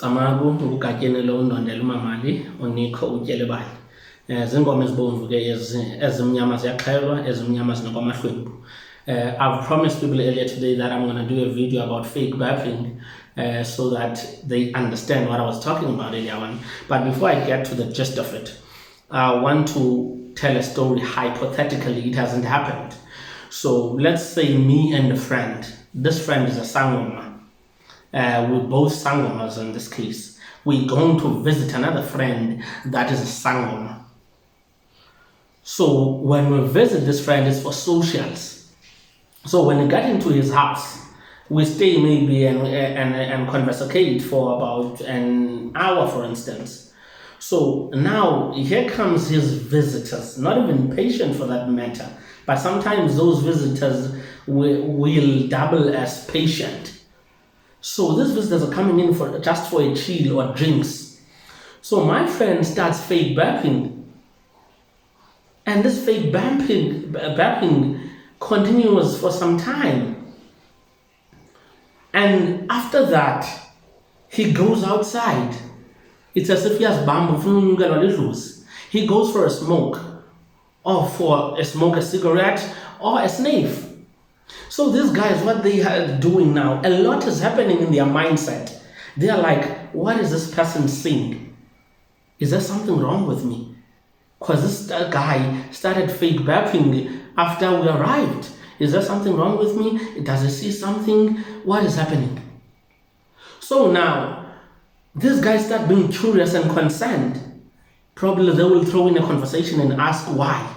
Amaku uGatyeni lo undondela umamali uNikho utyelebali. Zingoma ezibomvu ke ezimnyama ziyaxhelwa, ezimnyama zinokwamahlwempu. I've promised people earlier today that I'm going to do a video about fake burping so that they understand what I was talking about earlier on. But before I get to the gist of it, I want to tell a story hypothetically. It hasn't happened. So let's say me and a friend. This friend is a sangoma. We're both sangomas in this case. We're going to visit another friend that is a sangoma. So when we visit this friend, it's for socials. So when we get into his house, we stay maybe and conversate for about an hour, for instance. So now here comes his visitors, not even patient for that matter, but sometimes those visitors will double as patient. So these visitors are coming in for just for a chill or drinks. So my friend starts fake burping. And this fake burping continues for some time. And after that, he goes outside. It's as if he has unyukelwa lidlozi. He goes for a smoke, or for a cigarette, or a sniff. So these guys, what they are doing now, a lot is happening in their mindset. They are like, what is this person saying? Is there something wrong with me? Because this guy started fake burping after we arrived. Is there something wrong with me? Does he see something? What is happening? So now, these guys start being curious and concerned. Probably they will throw in a conversation and ask why.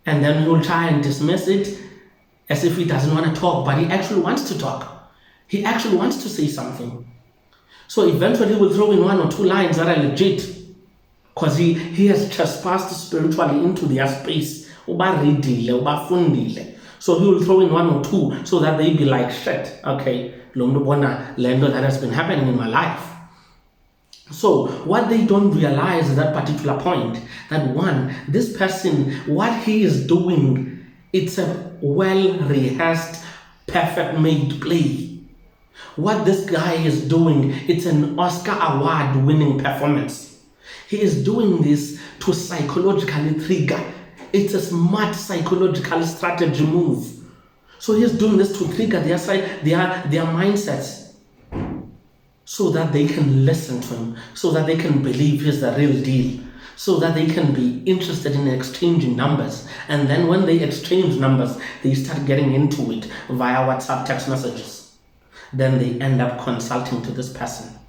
And then he will try and dismiss it as if he doesn't want to talk, but he actually wants to talk. He actually wants to say something. So eventually he will throw in one or two lines that are legit, because he has trespassed spiritually into their space. So he will throw in one or two so that they be like, shit, okay, that has been happening in my life. So what they don't realize at that particular point, that one, this person, what he is doing, it's a well-rehearsed, perfect-made play. What this guy is doing, it's an Oscar award-winning performance. He is doing this to psychologically trigger. It's a smart psychological strategy move. So he's doing this to trigger their mindsets, so that they can listen to him, so that they can believe he's the real deal, so that they can be interested in exchanging numbers. And then when they exchange numbers, they start getting into it via WhatsApp text messages. Then they end up consulting to this person.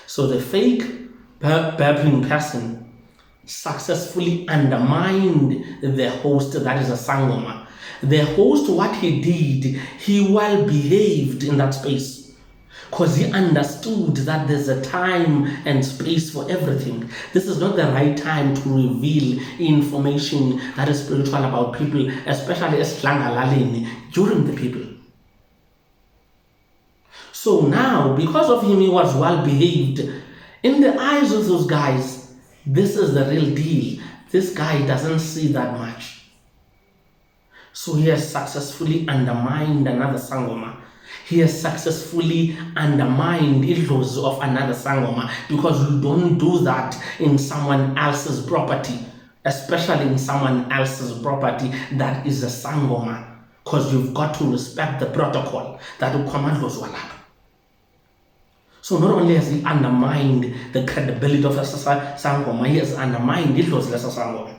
So the fake burping person successfully undermined the host that is a sangoma. The host, what he did, he well behaved in that space, because he understood that there's a time and space for everything. This is not the right time to reveal information that is spiritual about people, especially during the people. So now, because of him, he was well behaved. In the eyes of those guys, this is the real deal. This guy doesn't see that much. So he has successfully undermined another sangoma. He has successfully undermined lidlozi of another sangoma, because you don't do that in someone else's property, especially in someone else's property that is a sangoma, because you've got to respect the protocol that will command those walap. So not only has he undermined the credibility of a sangoma, he has undermined lidlozi as a sangoma,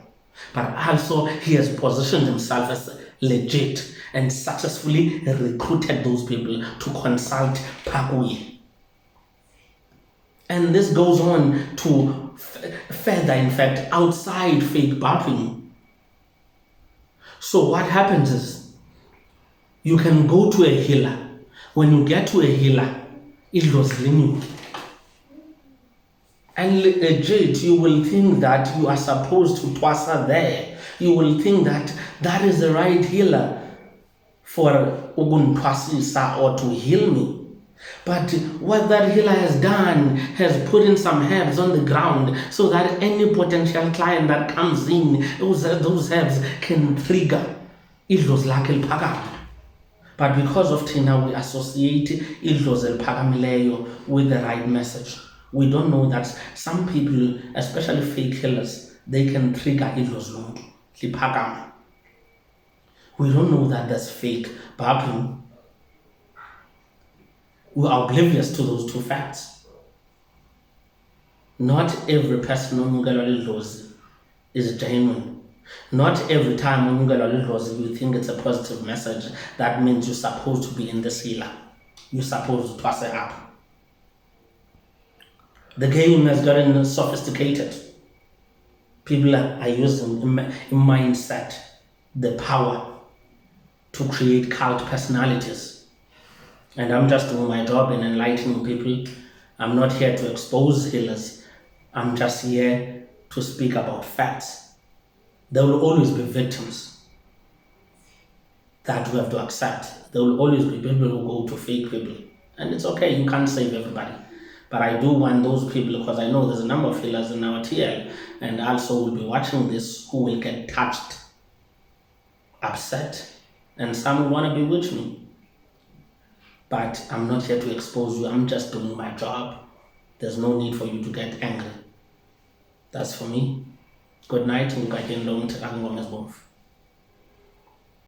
but also he has positioned himself as legit and successfully recruited those people to consult Pakui. And this goes on to further, in fact, outside fake burping. So what happens is, you can go to a healer. When you get to a healer, it was linear. And legit, you will think that you are supposed to twasa there. You will think that that is the right healer for uguntwasisa or to heal me. But what that healer has done has put in some herbs on the ground so that any potential client that comes in, those herbs can trigger idlozi lakhe liphakame. But because of Tina, we associate idlozi eliphakamileyo with the right message. We don't know that some people, especially fake healers, they can trigger idlozi lomntu liphakame. We don't know that that's fake burping. We are oblivious to those two facts. Not every person unyukelwa lidlozi is genuine. Not every time unyukelwa lidlozi you think it's a positive message. That means you're supposed to be in this healer. You're supposed to pass it up. The game has gotten sophisticated. People are using in mindset the power to create cult personalities. And I'm just doing my job in enlightening people. I'm not here to expose healers. I'm just here to speak about facts. There will always be victims that we have to accept. There will always be people who go to fake people. And it's okay, you can't save everybody. But I do want those people, because I know there's a number of healers in our TL and also will be watching this who will get touched, upset, and some will want to be with me. But I'm not here to expose you. I'm just doing my job. There's no need for you to get angry. That's for me. Good night. Gatyeni.